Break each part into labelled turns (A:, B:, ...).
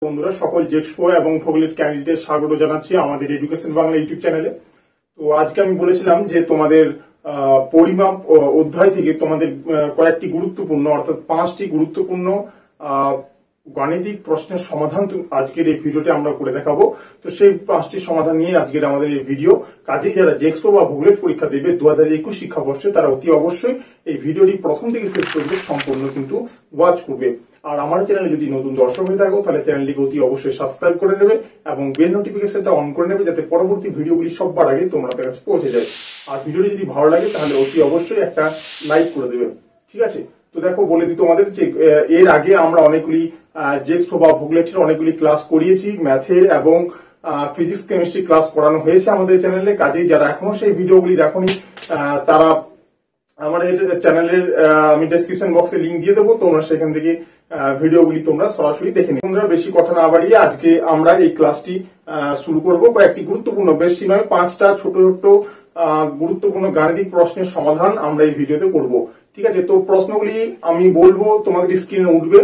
A: বন্ধুরা সকল জেক্সপো এবং ভোগলেট ক্যান্ডিডেট স্বাগত জানাচ্ছি আমাদের এডুকেশন বাংলা ইউটিউব চ্যানেলে। তো আজকে আমি বলেছিলাম যে তোমাদের পরিমাপ অধ্যায় থেকে তোমাদের কয়েকটি গুরুত্বপূর্ণ অর্থাৎ 5টি গুরুত্বপূর্ণ গাণিতিক প্রশ্নের সমাধান আজকের এই ভিডিওতে আমরা করে দেখাবো। তো সেই 5টি সমাধান নিয়ে আজকের আমাদের এই ভিডিও। কাজেই যারা জেক্সপো বা ভোগলেট পরীক্ষা দেবে 2021 শিক্ষাবর্ষে তারা অতি অবশ্যই এই ভিডিওটি প্রথম থেকে শেষ পর্যন্ত সম্পূর্ণ কিন্তু ওয়াচ করবে। আর আমার চ্যানেলে যদি নতুন দর্শক হয়ে থাকো তাহলে চ্যানেলটিকে অতি অবশ্যই সাবস্ক্রাইব করে নেবে এবং বেল নোটিফিকেশনটা অন করে নেবে যাতে পরবর্তী ভিডিওগুলি সবার আগে তোমাদের কাছে পৌঁছে যায়। আর ভিডিওটি যদি ভালো লাগে তাহলে অতি অবশ্যই একটা লাইক করে দেবে, ঠিক আছে? তো দেখো বলে দিই তোমাদের যে এর আগে আমরা অনেকগুলি জেক্সপো বা ভোগলেটের অনেকগুলি ক্লাস করিয়েছি, ম্যাথের এবং ফিজিক্স কেমিস্ট্রি ক্লাস করানো হয়েছে আমাদের চ্যানেলে। কাজেই যারা এখনো সেই ভিডিওগুলি দেখোনি তারা আমাদের চ্যানেলের আমি ডেসক্রিপশন বক্সে লিংক দিয়ে দেবো, তোমরা সেখান থেকে ভিডিওগুলি তোমরা সরাসরি দেখে নিও। তোমরা বেশি কথা না বাড়িয়ে আজকে আমরা এই ক্লাসটি শুরু করব। কয়েকটি গুরুত্বপূর্ণ, বেশি নয় 5টা ছোট ছোট গুরুত্বপূর্ণ গাণিতিক প্রশ্নের সমাধান আমরা এই ভিডিওতে করব, ঠিক আছে? তো প্রশ্নগুলি আমি বলবো, তোমাদের স্ক্রিনে উঠবে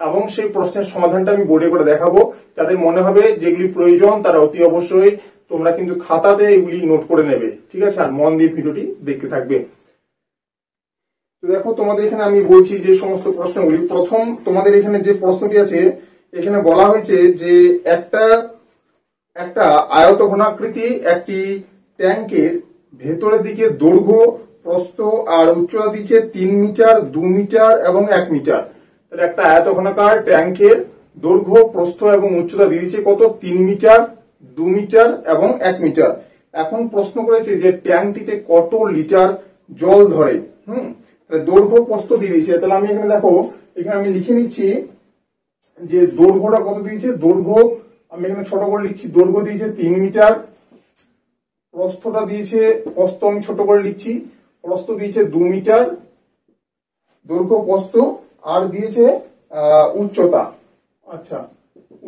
A: এবং সেই প্রশ্নের সমাধানটা আমি বোর্ডে করে দেখাবো। যাদের মনে হবে যেগুলি প্রয়োজন তারা অতি অবশ্যই তোমরা কিন্তু খাতাতে এগুলি নোট করে নেবে, ঠিক আছে? আর মন দিয়ে ভিডিওটি দেখতে থাকবে। তো দেখো তোমাদের এখানে আমি বলছি যে সমস্ত প্রশ্নগুলি। প্রথম তোমাদের এখানে যে প্রশ্নটি আছে এখানে বলা হয়েছে যে একটা আয়তঘনাকৃতি একটি ট্যাঙ্কের ভেতরের দিকে দৈর্ঘ্য, প্রস্থ আর উচ্চতা দিচ্ছে 3 মিটার, 2 মিটার এবং 1 মিটার। তাহলে একটা আয়তঘনাকার ট্যাঙ্কের দৈর্ঘ্য, প্রস্থ এবং উচ্চতা দিয়েছে কত? 3 মিটার, 2 মিটার এবং 1 মিটার। এখন প্রশ্ন করেছে যে ট্যাঙ্কটিতে কত লিটার জল ধরে। দৈর্ঘ্য, প্রস্থ দিয়ে দিয়েছে। তাহলে আমি এখানে দেখো, এখানে আমি লিখে নিচ্ছি যে দৈর্ঘ্যটা কত দিয়েছে। দৈর্ঘ্য আমি এখানে ছোট করে লিখছি, দৈর্ঘ্য দিয়েছে 3 মিটার, প্রস্থটা দিয়েছে, প্রস্থ আমি ছোট করে লিখছি, প্রস্থ দিয়েছে 2 মিটার, দৈর্ঘ্য প্রস্থ, আর দিয়েছে উচ্চতা। আচ্ছা,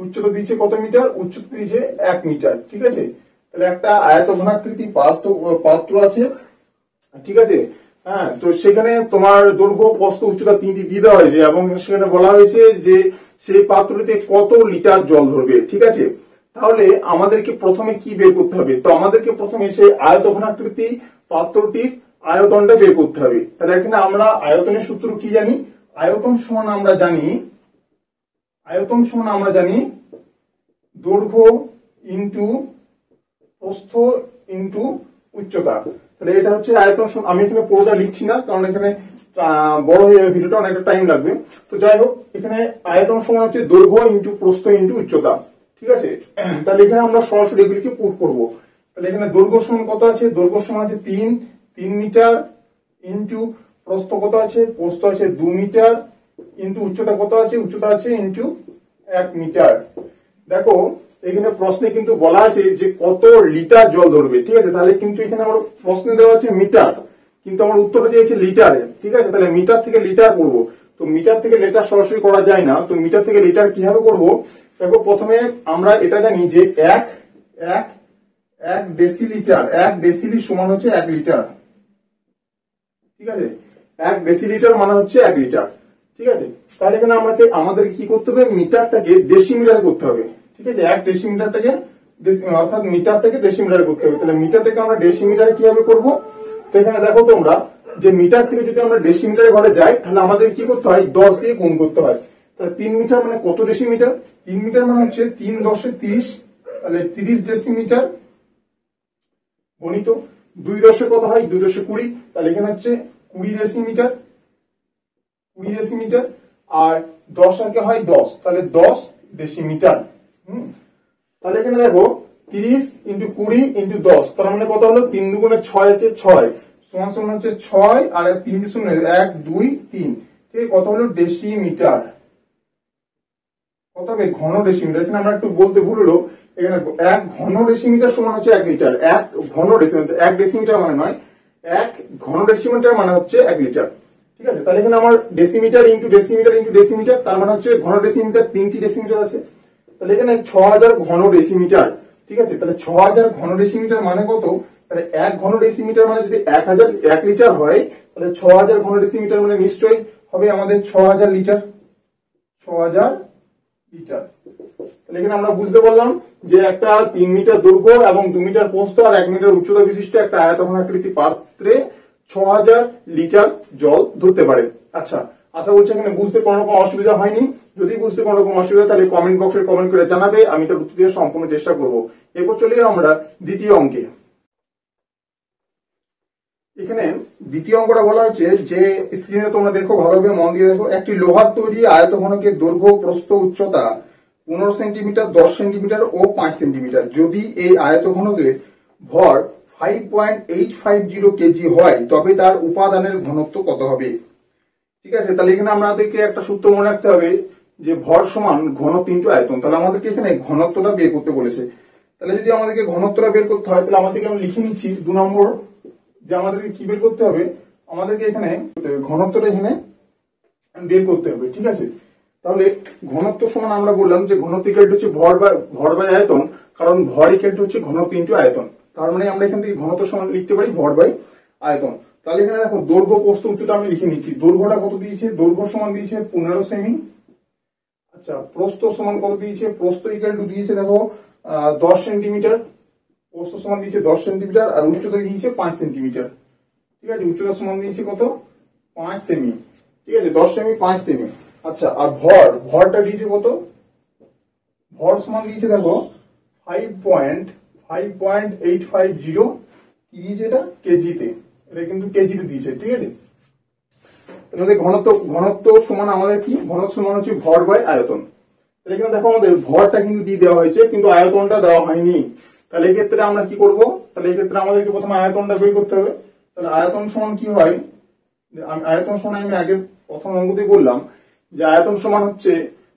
A: উচ্চতা দিয়েছে কত মিটার? উচ্চতা দিয়েছে 1 মিটার, ঠিক আছে? তাহলে একটা আয়তঘনাকৃতি পাত্র আছে, ঠিক আছে? হ্যাঁ, তো সেখানে তোমার দৈর্ঘ্য, প্রস্থ, উচ্চতা 3টি দিয়ে দেওয়া হয়েছে এবং সেখানে বলা হয়েছে যে সেই পাত্রটিতে কত লিটার জল ধরবে, ঠিক আছে? তাহলে আমাদেরকে প্রথমে কি বের করতে হবে? তো আমাদেরকে প্রথমে সেই আয়তঘনাকৃতি পাত্রটির আয়তনটা বের করতে হবে। তাহলে এখানে আমরা আয়তনের সূত্র কি জানি? আয়তন সমান আমরা জানি দৈর্ঘ্য ইন্টু প্রস্থ ইন্টু উচ্চতা। তাহলে এটা হচ্ছে আয়তন। আমি এখানে পুরোটা লিখছি না কারণ এখানে বড় হয়ে যাবে ভিডিওটা, অনেকটা টাইম লাগবে। তো যাই হোক, এখানে আয়তন সমান হচ্ছে দৈর্ঘ্য ইন্টু প্রস্থ ইন্টু উচ্চতা, ঠিক আছে? তাহলে এখানে আমরা সরাসরি এগুলিকে পুট করবো। তাহলে এখানে দৈর্ঘ্য সমান কত আছে? দৈর্ঘ্য সমান আছে 3 মিটার ইন্টু প্রস্থ কত আছে? প্রস্থ আছে 2 মিটার ইন্টু উচ্চতা কত আছে? উচ্চতা আছে ইন্টু 1 মিটার। দেখো এখানে প্রশ্নে কিন্তু বলা আছে যে কত লিটার জল ধরবে, ঠিক আছে? তাহলে কিন্তু এখানে আমার প্রশ্নে দেওয়া আছে মিটার, কিন্তু আমার উত্তরটা দিয়েছে লিটারে, ঠিক আছে? তাহলে মিটার থেকে লিটার করব। তো মিটার থেকে লিটার সরাসরি করা যায় না, তো মিটার থেকে লিটার কিভাবে করব? দেখো প্রথমে আমরা এটা জানি যে এক ডেসিলিটার, 1 ডেসিলি সমান হচ্ছে 1 লিটার, ঠিক আছে? 1 ডেসিলিটার মানে হচ্ছে 1 লিটার, ঠিক আছে? তাহলে এখানে আমাদের কি করতে হবে? মিটারটাকে ডেসিমিটারে করতে হবে, ঠিক আছে? 1 ডেসিমিটারটাকে অর্থাৎ মিটারটাকে ডেসিমিটারে করতে হবে। তাহলে মিটারটাকে আমরা ডেসিমিটারে কিভাবে করব? তো এখানে দেখো তোমরা যে মিটার থেকে যদি আমরা ডেসিমিটারে ঘরে যাই তাহলে আমাদের কি করতে হয়? 10 দিয়ে গুণ করতে হয়। তাহলে 3 মিটার মানে কত ডেসিমিটার? 3 মিটার মানে হচ্ছে 3 10 এ 30, তাহলে 30 ডেসিমিটার গণিত 2 10 কত হয়? 2 10 20, তাহলে এখানে হচ্ছে 20 ডেসিমিটার আর 10 আগে হয় 10, তাহলে 10 ডেসিমিটার। তাহলে এখানে দেখো 30 ইন্টু 20 ইন্টু 10, তার মানে কত হলো? 3 দুগুণে 6 কে 6 সমান সমান হচ্ছে 6 আর 3 শূন্য 1 2 3, ঠিক কত হলো? ডেসিমিটার। কত হবে? ঘন ডেসিমিটার। এখানে আমরা একটু বলতে ভুল হলো, এখানে 1 ঘন ডেসিমিটার সমান হচ্ছে 1 লিটার। 1 ঘন ডেসিমিটার, 1 ডেসিমিটার মানে নয়, 1 ঘন ডেসিমিটার মানে হচ্ছে 1 লিটার, ঠিক আছে? তাহলে এখানে আমার decimetre into decimetre into decimetre, তার মানে হচ্ছে ঘন ডেসিমিটার 3টি ডেসিমিটার আছে। তাহলে এখানে 6000 ঘন ডেসিমিটার, ঠিক আছে? তাহলে 6000 ঘন ডেসিমিটার মানে কত? তাহলে 1 ঘন ডেসিমিটার মানে যদি 1 লিটার হয় তাহলে 6000 ঘন ডেসিমিটার মানে নিশ্চয়ই হবে আমাদের 6000 লিটার, 6000 লিটার। তাহলে এখানে আমরা বুঝতে পারলাম যে একটা 3 মিটার দৈর্ঘ্য এবং 2 মিটার প্রস্থ আর 1 মিটার উচ্চতা বিশিষ্ট একটা আয়তঘন আকৃতি পাত্রে 6000 লিটার জল ধরতে পারে। আচ্ছা, আশা করছি এখানে বুঝতে কোনো রকম অসুবিধা হয়নি। যদি বুঝতে কোনো রকম অসুবিধা তাহলে কমেন্ট বক্সে কমেন্ট করে জানাবে, আমি তার উত্তর দেওয়ার সম্পূর্ণ চেষ্টা করব। এরপর চলে আমরা দ্বিতীয় অঙ্কে। এখানে দ্বিতীয় অঙ্কটা বলা হয়েছে যে স্ক্রিনে তোমরা দেখো, ভালোভাবে মন দিয়ে দেখো, একটি লোহার তৈরি আয়তঘনকের দৈর্ঘ্য প্রস্থ উচ্চতা 15 সেন্টিমিটার, 10 সেন্টিমিটার ও 5 সেন্টিমিটার। যদি এই আয়তঘনকের ভর 5.850 কেজি হয় তবে তার উপাদানের ঘনত্ব কত হবে? ঠিক আছে, তাহলে এখানে আমাদেরকে একটা সূত্র মনে রাখতে হবে যে ভর সমান ঘনত্ব ইনটু আয়তন। তাহলে আমাদেরকে এখানে ঘনত্বটা বের করতে বলেছে। তাহলে যদি আমাদেরকে ঘনত্বটা বের করতে হয় তাহলে আমাদেরকে আমি লিখে নিচ্ছি 2 নম্বর যে আমাদেরকে কি বের করতে হবে, আমাদেরকে এখানে ঘনত্বটা এখানে বের করতে হবে। ঠিক আছে, তাহলে ঘনত্ব সমান আমরা বললাম যে ঘনত্ব ইকুয়াল টু হচ্ছে ভর বাই আয়তন, কারণ ভর ইকুয়াল টু হচ্ছে ঘনত্ব ইনটু আয়তন। তার মানে আমরা এখান থেকে ঘনত্ব সমান লিখতে পারি ভর বাই আয়তন। তাহলে এখানে দেখো দৈর্ঘ্য প্রস্থ উচ্চতা আমি লিখে নিচ্ছি। দৈর্ঘ্যটা কত দিয়েছে? দৈর্ঘ্য সমান দিয়েছে 15 সেমি। আচ্ছা, প্রস্থ সমান কত দিয়েছে? প্রস্থ ইকুয়াল টু দিয়েছে দেখো 10 সেন্টিমিটার। প্রস্থ সমান দিয়েছে 10 সেন্টিমিটার আর উচ্চতা দিয়েছে 5 সেন্টিমিটার। ঠিক আছে, উচ্চতা সমান দিয়েছে কত? 5 সেমি। ঠিক আছে, 10 সেমি 5 সেমি। আচ্ছা, আর ভরটা দিয়েছে কত? ভর সমান দিয়েছে দেখো 5.850 কি দিয়েছে এটা? কেজিতে। এটা কিন্তু কেজিতে দিয়েছে। ঠিক আছে, তাহলে ঘনত্ব সমান আমাদের কি? ঘনত্ব সমান হচ্ছে ভর বাই আয়তন। তাহলে এখানে দেখো আমাদের ভরটা কিন্তু দিয়ে দেওয়া হয়েছে কিন্তু আয়তনটা দেওয়া হয়নি। তাহলে এই ক্ষেত্রে আমরা কি করব? তাহলে এই ক্ষেত্রে আমাদেরকে প্রথমে আয়তনটা বের করতে হবে। তাহলে আয়তন সমান কি হয়? আয়তন সমান আমি আগে প্রথম অঙ্কতেই বললাম যে আয়তন সমান হচ্ছে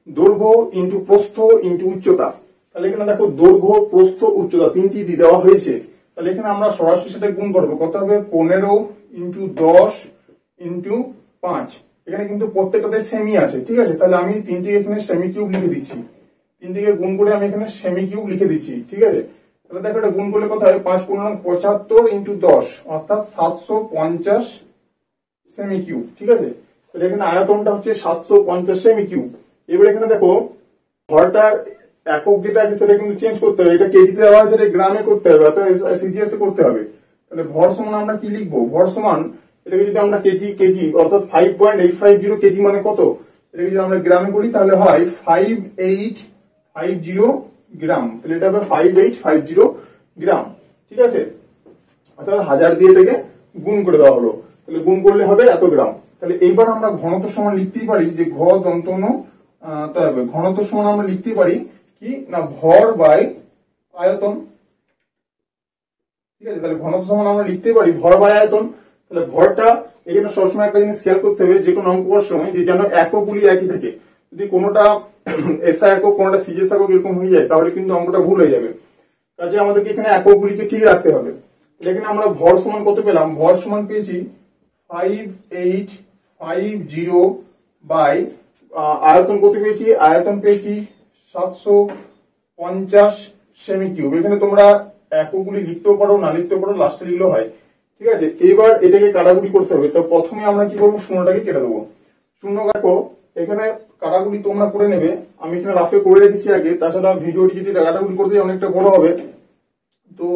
A: দৈর্ঘ্য ইনটু প্রস্থ ইনটু উচ্চতা। তাহলে এখানে দেখো দৈর্ঘ্য, প্রস্থ, উচ্চতা তিনটি দিয়ে দেওয়া হয়েছে। তাহলে এখানে আমরা সরাসরি সেটা গুণ করবো। কত হবে? 15 ইনটু 10 ইনটু 5। এখানে কিন্তু প্রত্যেকটাতে সেমি আছে। ঠিক আছে, তাহলে আমি তিনটিকে এখানে সেমি কিউব লিখে দিচ্ছি। তিনটিকে গুণ করে আমি এখানে সেমি কিউব লিখে দিচ্ছি। ঠিক আছে, তাহলে দেখো এটা গুণ করলে কত হয়? 5 15 75 ইনটু 10 অর্থাৎ 750 সেমি কিউব। ঠিক আছে, তাহলে এখানে আয়তনটা হচ্ছে 750 সেমি কিউব। এবার এখানে দেখো ভরটার একক যেটা আছে সেটা কিন্তু চেঞ্জ করতে হবে। এটা কেজিতে দেওয়া আছে, এটা গ্রামে করতে হবে, অর্থাৎ সিজিএস এ করতে হবে। তাহলে ভর সমান আমরা কি লিখবো? ভর সমান এটাকে যদি আমরা কেজি অর্থাৎ 5.850 কেজি মানে কত? এটাকে যদি আমরা গ্রামে করি তাহলে হয় 5850 গ্রাম। তাহলে এটা হবে 5850 গ্রাম। ঠিক আছে, অর্থাৎ 1000 দিয়ে এটাকে গুণ করে দেওয়া হলো। তাহলে গুণ করলে হবে এত গ্রাম। তাহলে এইবার আমরা ঘনত্ব সমান লিখতেই পারি যে ঘনত্ব সমান আমরা লিখতে পারি কি না? ভর বাই আয়তন। ঠিক আছে, তাহলে ঘনত্ব সমান আমরা লিখতে পারি ভর বাই আয়তন। তাহলে ভরটা এখানে সবসময় একটা জিনিস খেয়াল করতে হবে যে কোনো অঙ্ক করার সময় যে যেন এককগুলি একই থাকে। যদি কোনোটা এসআই একক কোনোটা সিজিএস একক এরকম হয়ে যায় তাহলে কিন্তু অঙ্কটা ভুল হয়ে যাবে। কাজে আমাদেরকে এখানে এককগুলিকে ঠিক রাখতে হবে। এখানে আমরা ভর সমান কত পেলাম? ভর সমান পেয়েছি 5850 বাই আয়তন কত পেয়েছি? আয়তন পেয়েছি 750 সেমি কিউব। এখানে তোমরা এককগুলি লিখতেও পারো, না লিখতেও পারো, লাস্টে লিখলেও হয়। ঠিক আছে, এবার এটাকে কাটাকুটি করতে হবে। তো প্রথমে আমরা কি করবো? শূন্যটাকে কেটে দেবো। শূন্য কাটো। এখানে কাটাকুটি তোমরা করে নেবে, আমি এখানে রাফে করে রেখেছি আগে। তাছাড়া ভিডিওটি যদি কাটাকুটি করতে অনেকটা বড় হবে, তো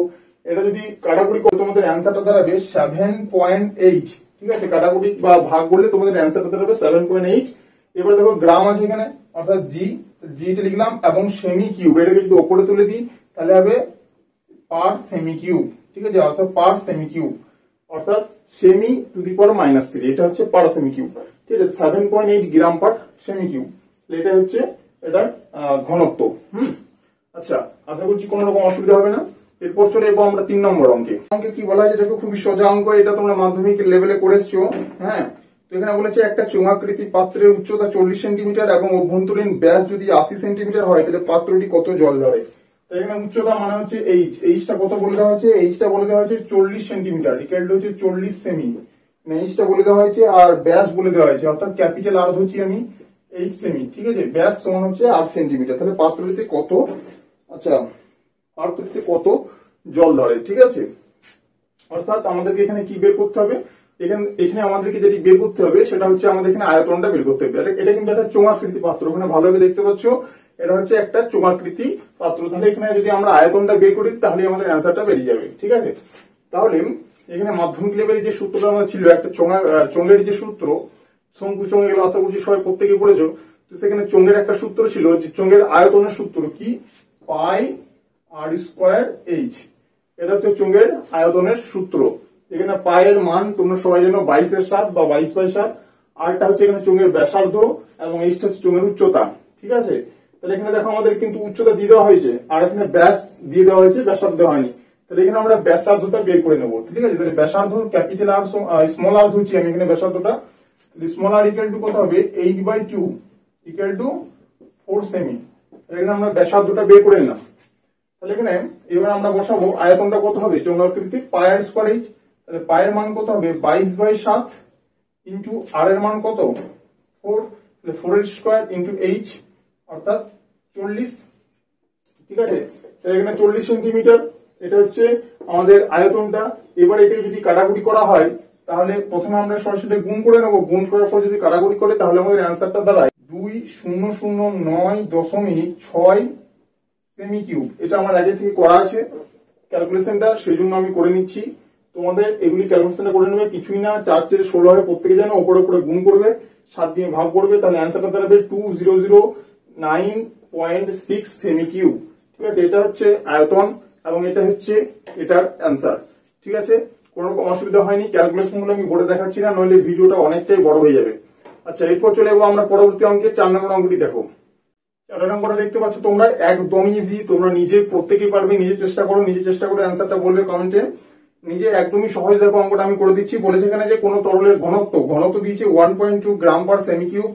A: এটা যদি কাটাকুটি করে তোমাদের অ্যান্সারটা দাঁড়াবে 7.8। ঠিক আছে, কাটাকুটি বা ভাগ করলে তোমাদের অ্যান্সারটা দাঁড়াবে 7.8। এবার দেখো গ্রাম আছে এখানে, অর্থাৎ জিটা লিখলাম এবং সেমি কিউব এটাকে যদি ওপরে তুলে দিই তাহলে হবে পার সেমি কিউব। ঠিক আছে, অর্থাৎ পার সেমি কিউব অর্থাৎ সেমি টু দি পাওয়ার -3। এটা হচ্ছে পার সেমি কিউব। ঠিক আছে, 7.8 গ্রাম পার সেমি কিউব। এটা হচ্ছে এটার ঘনত্ব। আচ্ছা, আশা করছি কোনো রকম অসুবিধা হবে না। এরপর চলে যাবো আমরা 3 নম্বর অঙ্কে। অঙ্কে কি বলা হয়েছে দেখো, খুবই সোজা অঙ্ক। এটা তোমরা মাধ্যমিক লেভেলে করে এসছো। হ্যাঁ, তো এখানে বলেছে একটা চোঙাকৃতি পাত্রের উচ্চতা 40 সেন্টিমিটার এবং অভ্যন্তরীণ ব্যাস যদি 80 সেন্টিমিটার হয় তাহলে পাত্রটি কত জল ধরে? এখানে উচ্চতা মানে হচ্ছে এইচটা কত বলে দেওয়া হয়েছে? এইচটা বলে দেওয়া হয়েছে 40 সেন্টিমিটার, ইকুয়াল হচ্ছে 40 সেমি। এইচটা বলে দেওয়া হয়েছে আর ব্যাস বলে দেওয়া হয়েছে, অর্থাৎ ক্যাপিটাল আর ধরছি আমি 8 সেমি। ঠিক আছে, ব্যাস সমান হচ্ছে 8 সেন্টিমিটার। তাহলে পাত্রটিতে কত, আচ্ছা পাত্রটিতে কত জল ধরে? ঠিক আছে, অর্থাৎ আমাদেরকে এখানে কি বের করতে হবে? এখানে আমাদেরকে যেটি বের করতে হবে সেটা হচ্ছে আমাদের এখানে আয়তনটা বের করতে হবে। এটা কিন্তু একটা চোঙাকৃতি পাত্র, ওখানে ভালোভাবে দেখতে পাচ্ছ এটা হচ্ছে একটা চোঙাকৃতি পাত্র। তাহলে এখানে যদি আমরা আয়তনটা বের করি তাহলে আমাদের অ্যান্সারটা বেরিয়ে যাবে। ঠিক আছে, তাহলে এখানে মাধ্যমিক লেভেলে যে সূত্রটা আমাদের ছিল, একটা চোঙের যে সূত্র, শঙ্কু চোঙে গেল, আশা করছি সবাই প্রত্যেকে পড়েছো। তো সেখানে চোঙের একটা সূত্র ছিল যে চোঙের আয়তনের সূত্র কি, পাই আর স্কোয়ার এইচ। এটা হচ্ছে চোঙের আয়তনের সূত্র। এখানে পায়ের মান তোমরা সবাই জানো 22/7 বা 22/7। আরটা হচ্ছে এখানে চোঙের ব্যাসার্ধ এবং এইচটা হচ্ছে চোঙের উচ্চতা। ঠিক আছে, তাহলে এখানে দেখো আমাদের কিন্তু উচ্চতা দিয়ে দেওয়া হয়েছে, আর এখানে ব্যাস দিয়ে দেওয়া হয়েছে, ব্যাসার্ধ দেওয়া হয়নি। তাহলে এখানে আমরা ব্যাসার্ধটা বের করে নেবো। ঠিক আছে, তাহলে ব্যাসার্ধ ক্যাপিটাল আর স্মল আর ধরছি আমি এখানে ব্যাসার্ধটা। স্মল আর ইকুয়াল টু কত হবে, 8/2 ইকুয়াল টু 4 সেমি। এখানে আমরা ব্যাসার্ধটা বের করে নিলাম। তাহলে এখানে এবার আমরা বসাবো আয়তনটা কত হবে, চৌঙ্গাকৃতির পায়ের স্কোয়ার এইচ। তাহলে পায়ের মান কত হবে, 22/7 ইন্টু আর এর মান কত 4, তাহলে 4 এর স্কোয়ার ইন্টু এইচ অর্থাৎ 40। ঠিক আছে, তাহলে এখানে 40 সেন্টিমিটার, এটা হচ্ছে আমাদের আয়তনটা। এবার এটা যদি কাটাকুটি করা হয় তাহলে প্রথমে আমরা সরাসরি গুণ করে নেবো। গুণ করার পর যদি কাটাকুটি করে তাহলে আমাদের অ্যান্সারটা দাঁড়ায় 2009.6 সেমি কিউব। এটা আমার আগে থেকে করা আছে ক্যালকুলেশনটা, সেই জন্য আমি করে নিচ্ছি। তোমাদের এগুলি ক্যালকুলেশনটা করে নেবে, কিছুই না। 4/16 হয় প্রত্যেকে জানো, ওপরে উপরে গুণ করবে, 7 দিয়ে ভাগ করবে, তাহলে অ্যান্সারটা দাঁড়াবে 2009.6 সেমি কিউব। ঠিক আছে, এটা হচ্ছে আয়তন এবং এটা হচ্ছে এটার অ্যান্সার। ঠিক আছে, কোনো রকম অসুবিধা হয়নি। ক্যালকুলেশন গুলো আমি বোর্ডে দেখাচ্ছি না, নইলে ভিডিওটা অনেকটাই বড় হয়ে যাবে। আচ্ছা, এরপর চলে যাবো আমরা পরবর্তী অঙ্কে। 4 নম্বর অঙ্কটি দেখো। 4 নম্বরটা দেখতে পাচ্ছ তোমরা, একদম ইজি। তোমরা নিজে প্রত্যেকেই পারবে, নিজে চেষ্টা করো, নিজে চেষ্টা করে অ্যান্সারটা বলবে কমেন্টে। নিজে একদমই সহজ দেখো অঙ্কটা আমি করে দিচ্ছি। বলেছে এখানে যে কোন তরলের ঘনত্ব দিয়েছে 1.2 গ্রাম পার সেমি কিউব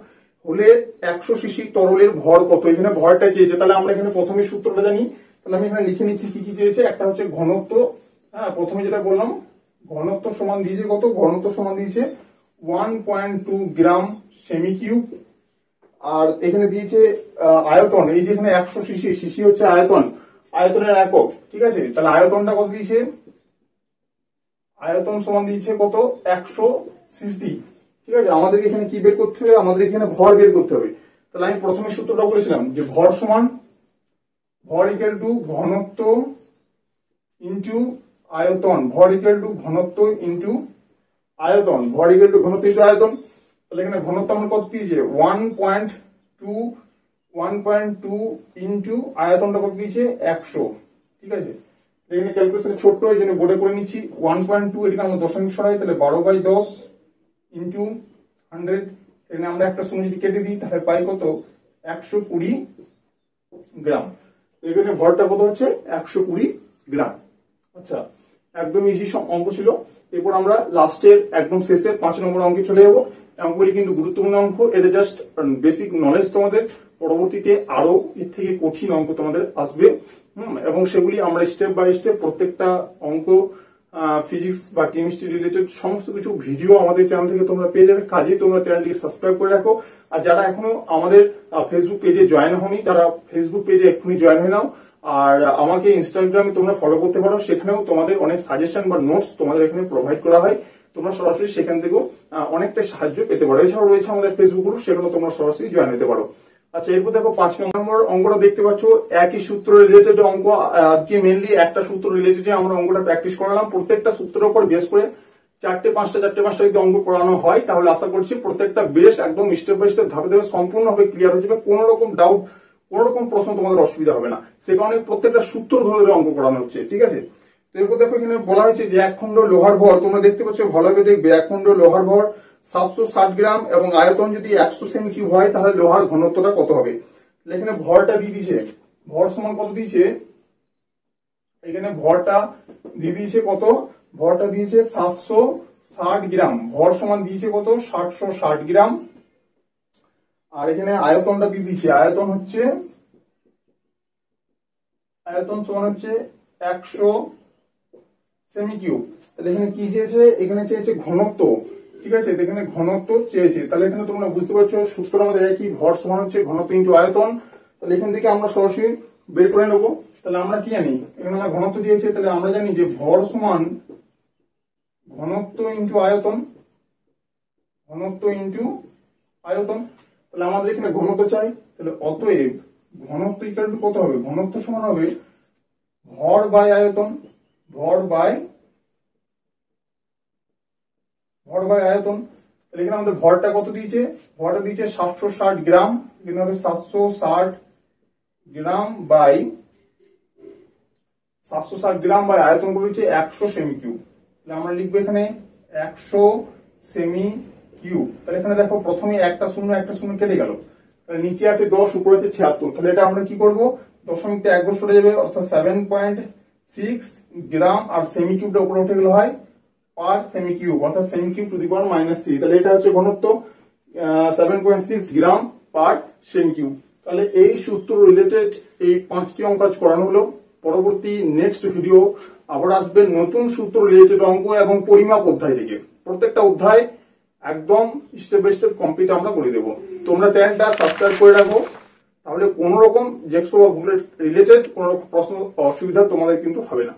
A: হলে 100 সিসি তরলের ভর কত। এখানে ভরটা চেয়েছে, তাহলে আমরা এখানে প্রথমে সূত্রটা জানি। তাহলে আমি এখানে লিখে নিচ্ছি কি কি চেয়েছে। একটা হচ্ছে ঘনত্ব, হ্যাঁ প্রথমে যেটা বললাম, ঘনত্ব সমান দিয়েছে কত, ঘনত্ব সমান দিয়েছে 1.2 গ্রাম সেমি কিউব। আর এখানে দিয়েছে আয়তন, এই যে এখানে 100 সিসি, সিসি হচ্ছে আয়তন, আয়তনের একক। ঠিক আছে, তাহলে আয়তনটা কত দিয়েছে, আয়তন সমান দিয়েছে কত, 100 সিসি। ঠিক আছে, আমাদের এখানে কি বের করতে হবে, আমাদের এখানে ভর বের করতে হবে। তাহলে আমি প্রথমে সূত্রটা বলেছিলাম যে ভর সমান, ভর ইকুয়াল টু ঘনত্ব ইনটু আয়তন, ভর ইকুয়াল টু ঘনত্ব ইনটু আয়তন, ভর ইকুয়াল টু ঘনত্ব ইনটু আয়তন। তাহলে এখানে ঘনত্ব আমরা কত দিয়েছে 1.2 ইনটু আয়তনটা কত দিয়েছে 100। ঠিক আছে, এখানে ক্যালকুলেশন ছোট্ট, এই জন্য বোর্ডে করে নিচ্ছি। 1.2 এখানে আমরা দশমিক সরাই, তাহলে 12/10 ইনটু 100। এখানে আমরা একটা শূন্য যদি কেটে দিই তাহলে পাই কত, 120 গ্রাম। এখানে ভরটা কত হচ্ছে 120 গ্রাম। আচ্ছা, একদম ইজি অঙ্ক ছিল। এরপর আমরা লাস্টের একদম শেষের 5 নম্বর অঙ্কে চলে যাবো। অঙ্কগুলি কিন্তু গুরুত্বপূর্ণ অঙ্ক, এটা জাস্ট বেসিক নলেজ তোমাদের। পরবর্তীতে আরো এর থেকে কঠিন অঙ্ক তোমাদের আসবে, এবং সেগুলি আমরা স্টেপ বাই স্টেপ প্রত্যেকটা অঙ্ক, ফিজিক্স বা কেমিস্ট্রি রিলেটেড সমস্ত কিছু ভিডিও আমাদের চ্যানেল থেকে তোমরা পেয়ে যাবে। কাজেই তোমরা চ্যানেলটিকে সাবস্ক্রাইব করে রাখো। আর যারা এখনো আমাদের ফেসবুক পেজে জয়েন হওনি তারা ফেসবুক পেজে এক্ষুনি জয়েন হয়ে নাও। আর আমাকে ইনস্টাগ্রামে তোমরা ফলো করতে পারো, সেখানেও তোমাদের অনেক সাজেশন বা নোটস তোমাদের এখানে প্রোভাইড করা হয়। তোমরা সরাসরি সেখান থেকেও অনেকটা সাহায্য পেতে পারো। এছাড়াও রয়েছে আমাদের ফেসবুক গ্রুপ, সেখানেও তোমরা সরাসরি জয়েন হতে পারো। আচ্ছা, এরপর দেখো 5 নম্বর অঙ্কটা দেখতে পাচ্ছ, একই সূত্র রিলেটেড অঙ্ক। আজকে মেনলি একটা সূত্র রিলেটেড আমরা অঙ্কটা প্র্যাকটিস করালাম। প্রত্যেকটা সূত্রের উপর বেস করে 4-5টা যদি অঙ্ক করানো হয় তাহলে আশা করছি প্রত্যেকটা বেস একদম স্টেপ বাই স্টেপ ধাপে ধাপে সম্পূর্ণভাবে ক্লিয়ার হয়ে যাবে। কোনো রকম ডাউট, কোনো রকম প্রশ্ন তোমাদের অসুবিধা হবে না। সে কারণে প্রত্যেকটা সূত্র ধরে অঙ্ক করানো হচ্ছে। ঠিক আছে, তো এরপর দেখো এখানে বলা হয়েছে যে এক খণ্ড লোহার ভর, তোমরা দেখতে পাচ্ছ ভালোভাবে দেখবে, এক খণ্ড লোহার ভর 760 গ্রাম এবং আয়তন যদি 100 সেমি কিউব হয় তাহলে লোহার ঘনত্বটা কত হবে। এখানে ভরটা দিয়ে দিয়েছে, ভর সমান কত দিয়েছে, এখানে ভরটা দিয়ে দিয়েছে কত, ভরটা দিয়েছে 760 গ্রাম, ভর সমান দিয়েছে কত 760 গ্রাম। আর এখানে আয়তনটা দিয়ে দিয়েছে, আয়তন সমান হচ্ছে 100 সেমি কিউব। তাহলে এখানে কি চেয়েছে, এখানে চেয়েছে ঘনত্ব। ঠিক আছে, এখানে ঘনত্ব চেয়েছে। তাহলে এখানে তোমরা বুঝতে পারছো সূত্র আমাদের একই, ভর সমান হচ্ছে ঘনত্ব ইনটু আয়তন। তাহলে এখান থেকে আমরা সরাসরি বের করে নেবো। তাহলে আমরা কি জানি, এখানে আমরা ঘনত্ব দিয়েছে, তাহলে আমরা জানি যে ভর সমান ঘনত্ব ইনটু আয়তন, ঘনত্ব ইনটু আয়তন। তাহলে আমাদের এখানে ঘনত্ব চাই, তাহলে অতএব ঘনত্ব ইকুয়াল টু কত হবে, ঘনত্ব সমান হবে ভর বাই আয়তন, ভর বাই আয়তন। তাহলে এখানে আমাদের ভরটা কত দিয়েছে, ভরটা দিয়েছে 760 গ্রাম, এখানে হবে 760 গ্রাম বাই 760 গ্রাম বাই আয়তন করে দিচ্ছে 100 সেমি কিউব। তাহলে আমরা লিখবো এখানে 100 সেমি কিউব। তাহলে এখানে দেখো প্রথমে একটা শূন্য কেটে গেল, তাহলে নিচে আছে 10, উপরে আছে 76। তাহলে এটা আমরা কি করব, দশমিকটা একবার সরে যাবে, অর্থাৎ 7.6 গ্রাম, আর সেমি কিউবটা উপরে উঠে গেল হয় পার সেমি কিউব, অর্থাৎ সেমি কিউব টু দি পাওয়ার -3। তাহলে এটা হচ্ছে ঘনত্ব 7.6 গ্রাম পার সেমি কিউব। তাহলে এই সূত্র রিলেটেড এই 5টি অঙ্ক কাজ করানো হলো। পরবর্তী নেক্সট ভিডিও আবার আসবে নতুন সূত্র রিলেটেড অঙ্ক এবং পরিমাপ অধ্যায় থেকে। প্রত্যেকটা অধ্যায় একদম স্টেপ বাই স্টেপ কমপ্লিট আমরা করে দেবো। তোমরা চ্যানেলটা সাবস্ক্রাইব করে রাখো, তাহলে কোন রকম জেক্সপো বা বুলেট রিলেটেড কোন রকম প্রশ্ন অসুবিধা তোমাদের কিন্তু হবে না।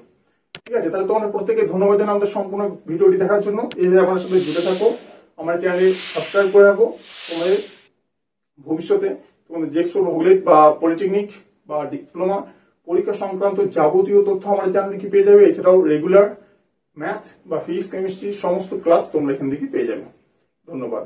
A: ঠিক আছে, তাহলে তোমাদের প্রত্যেকে ধন্যবাদ জানাই আমাদের সম্পূর্ণ ভিডিওটি দেখার জন্য। এইভাবে আমার সাথে জুড়ে থাকো, আমার চ্যানেলে সাবস্ক্রাইব করে রাখো। তোমাদের ভবিষ্যতে তোমাদের জেক্সপো বা বুলেট বা পলিটেকনিক বা ডিপ্লোমা পরীক্ষা সংক্রান্ত যাবতীয় তথ্য আমার চ্যানেল থেকে পেয়ে যাবে। এছাড়াও রেগুলার ম্যাথ বা ফিজিক্স কেমিস্ট্রি সমস্ত ক্লাস তোমরা এখান থেকে পেয়ে যাবে। ধন্যবাদ।